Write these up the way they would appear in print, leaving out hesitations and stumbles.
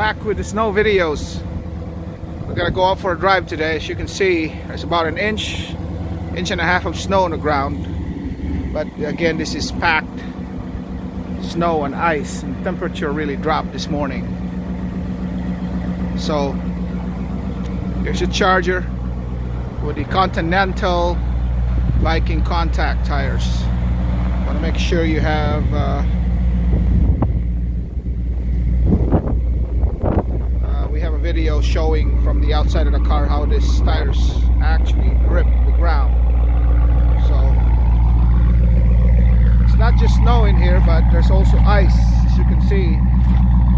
Back with the snow videos. We're gonna go out for a drive today. As you can see, there's about an inch and a half of snow on the ground. But again, this is packed snow and ice, and temperature really dropped this morning. So here's a Charger with the Continental Viking contact tires. Want to make sure you have we have a video showing from the outside of the car how this tires actually grip the ground. So it's not just snow in here, but there's also ice. As you can see,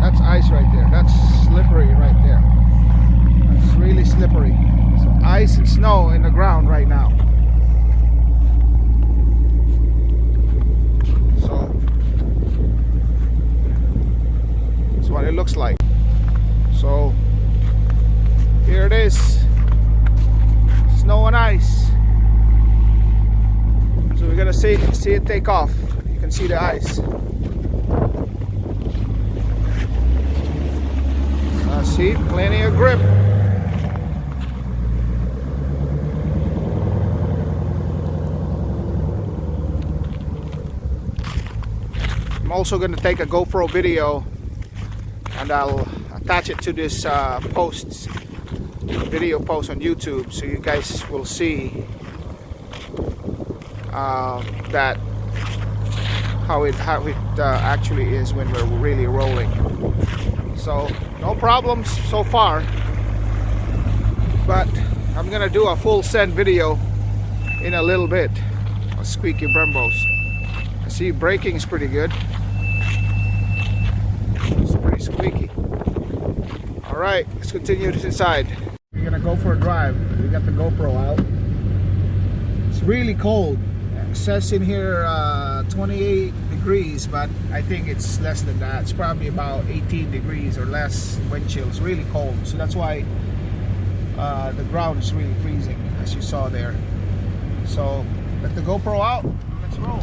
that's ice right there. That's slippery right there. That's really slippery. So ice and snow in the ground right now. So that's what it looks like. So here it is, snow and ice. So we're gonna see it take off. You can see the ice. See, plenty of grip. I'm also going to take a GoPro video and I'll attach it to this video post on YouTube, so you guys will see that how it actually is when we're really rolling. So no problems so far, but I'm gonna do a full send video in a little bit. Squeaky Brembos. I see braking is pretty good. It's pretty squeaky. Alright, let's continue this inside. We're gonna go for a drive. We got the GoPro out. It's really cold. It says in here 28 degrees, but I think it's less than that. It's probably about 18 degrees or less wind chill. It's really cold, so that's why the ground is really freezing, as you saw there. So let the GoPro out, let's roll.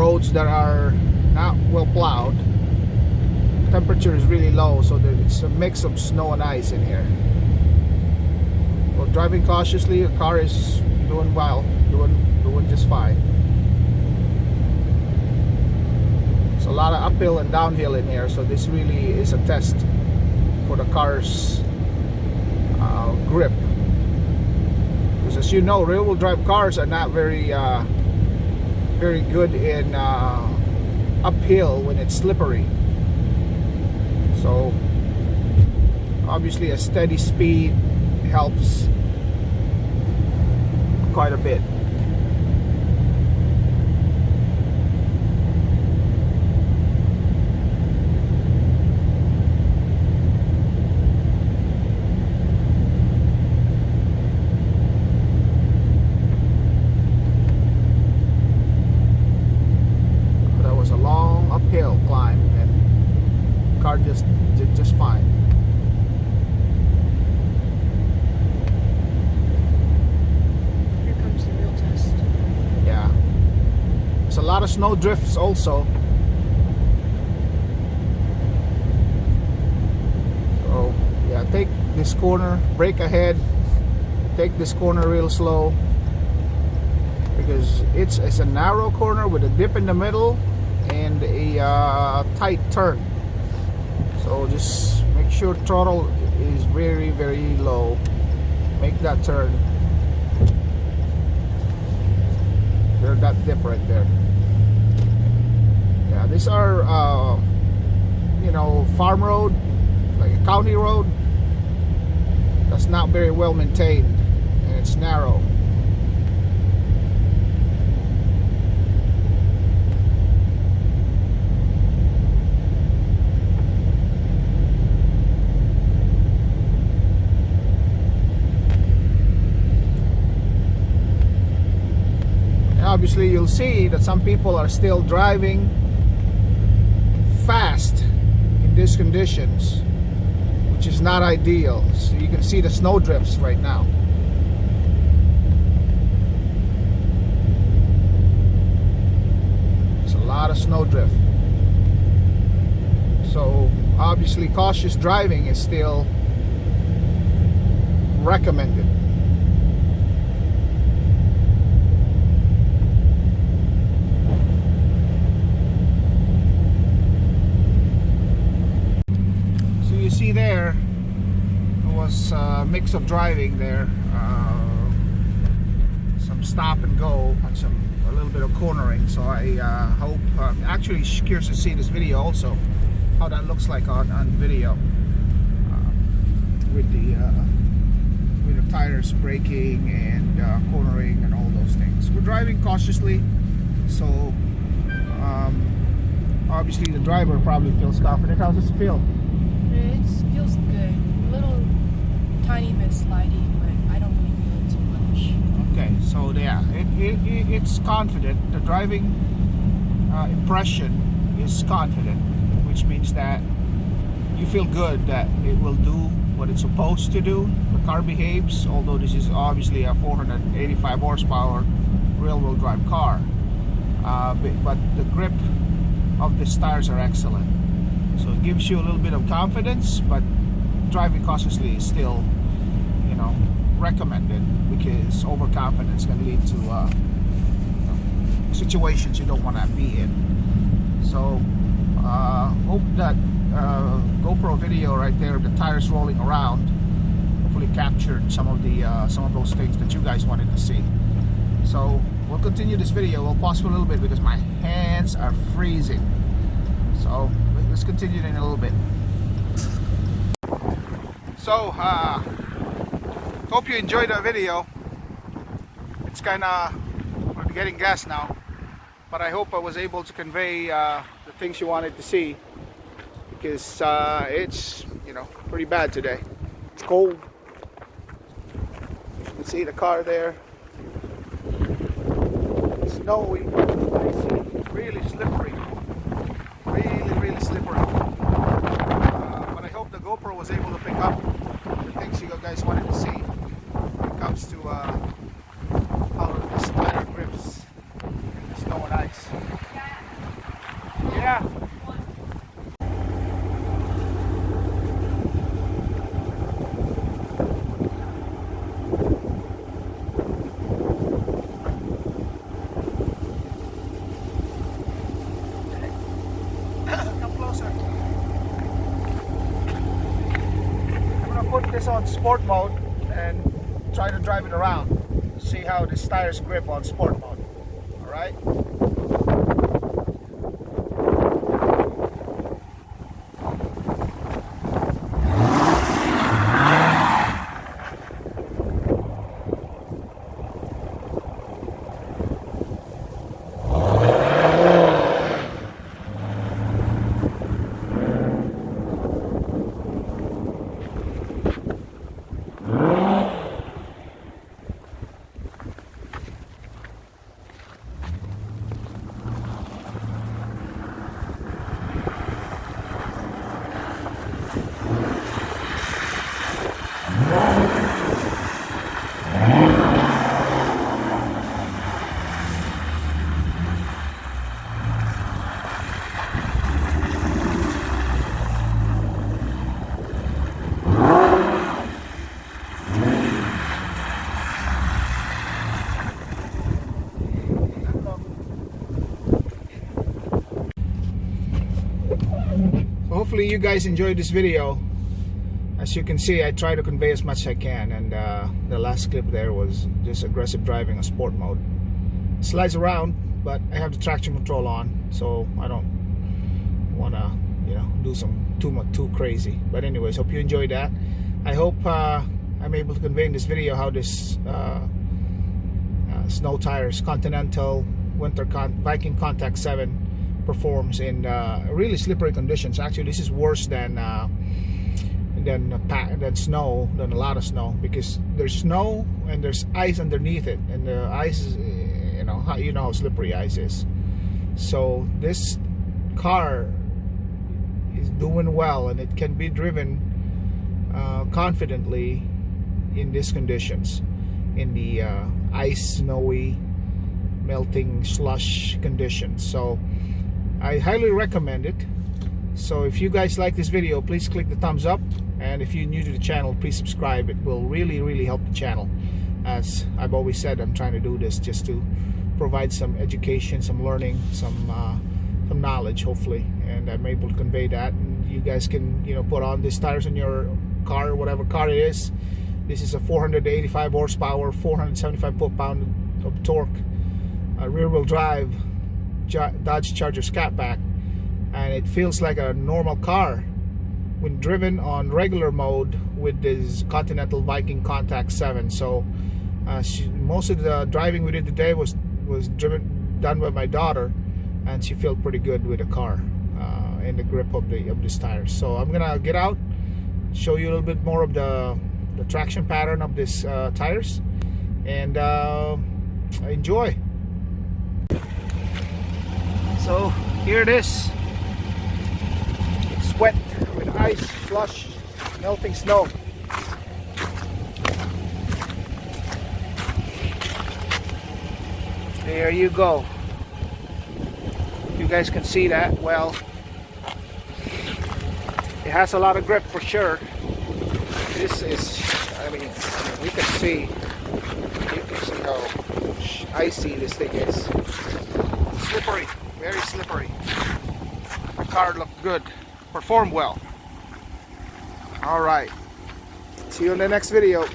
roads that are not well plowed. Temperature is really low, so it's a mix of snow and ice in here. Well, driving cautiously, the car is doing well, doing just fine. There's a lot of uphill and downhill in here, so this really is a test for the car's grip. Because as you know, rear-wheel drive cars are not very good in uphill when it's slippery. So obviously a steady speed helps quite a bit. That was a long uphill climb, and the car just did just fine. A lot of snow drifts also. So yeah, take this corner, brake ahead, take this corner real slow, because it's a narrow corner with a dip in the middle and a tight turn. So just make sure throttle is very, very low. Make that turn. There's that dip right there. Yeah, these are you know, farm road, like a county road that's not very well maintained, and it's narrow. And obviously you'll see that some people are still driving fast in these conditions, which is not ideal. So you can see the snow drifts right now. It's a lot of snow drift. So obviously cautious driving is still recommended. See there, it was a mix of driving there, some stop and go and a little bit of cornering. So I hope, actually curious to see this video also, how that looks like on video, with the tires braking and cornering and all those things. We're driving cautiously, so obviously the driver probably feels confident. How does it feel? It feels good. A little tiny bit slidey, but I don't really feel it too much. Okay, so yeah, it's confident. The driving impression is confident, which means that you feel good that it will do what it's supposed to do. The car behaves, although this is obviously a 485 horsepower rear-wheel drive car, but the grip of these tires are excellent. So it gives you a little bit of confidence, but driving cautiously is still, you know, recommended, because overconfidence can lead to situations you don't want to be in. So hope that GoPro video right there, the tires rolling around, hopefully captured some of those things that you guys wanted to see. So we'll continue this video. We'll pause for a little bit because my hands are freezing. So let's continue in a little bit. So hope you enjoyed that video. It's kind of, we're getting gas now, but I hope I was able to convey the things you wanted to see, because it's, you know, pretty bad today. It's cold. You can see the car there. It's snowy, icy, really slippery. Really slippery. But I hope the GoPro was able to pick up the things you guys wanted to see when it comes to how the tire grips in the snow and ice. put this on sport mode and try to drive it around. See how this tires grip on sport mode. Alright? Hopefully you guys enjoyed this video. As you can see, I try to convey as much as I can, and the last clip there was just aggressive driving on sport mode. It slides around, but I have the traction control on, so I don't want to, you know, do some too crazy. But anyways, hope you enjoyed that. I hope I'm able to convey in this video how this snow tires Continental Viking Contact 7 performs in really slippery conditions. Actually, this is worse than snow, than a lot of snow, because there's snow and there's ice underneath it, and the ice is, you know how slippery ice is. So this car is doing well, and it can be driven confidently in these conditions, in the ice, snowy, melting slush conditions. So I highly recommend it. So if you guys like this video, please click the thumbs up, and if you're new to the channel, please subscribe. It will really help the channel. As I've always said, I'm trying to do this just to provide some education, some learning, some knowledge, hopefully, and I'm able to convey that. And you guys can, you know, put on these tires on your car, whatever car it is. This is a 485 horsepower, 475 foot-pound of torque, rear-wheel drive Dodge Charger Scatpack, and it feels like a normal car when driven on regular mode with this Continental Viking Contact 7. So most of the driving we did today was done by my daughter, and she felt pretty good with the car and the grip of this tire. So I'm gonna get out, show you a little bit more of the traction pattern of this tires, and enjoy. So here it is. It's wet with ice, slush, melting snow. There you go. You guys can see that well. It has a lot of grip for sure. This is, I mean we can see, you can see how icy this thing is. Slippery, very slippery. The car looked good, performed well. All right, see you in the next video.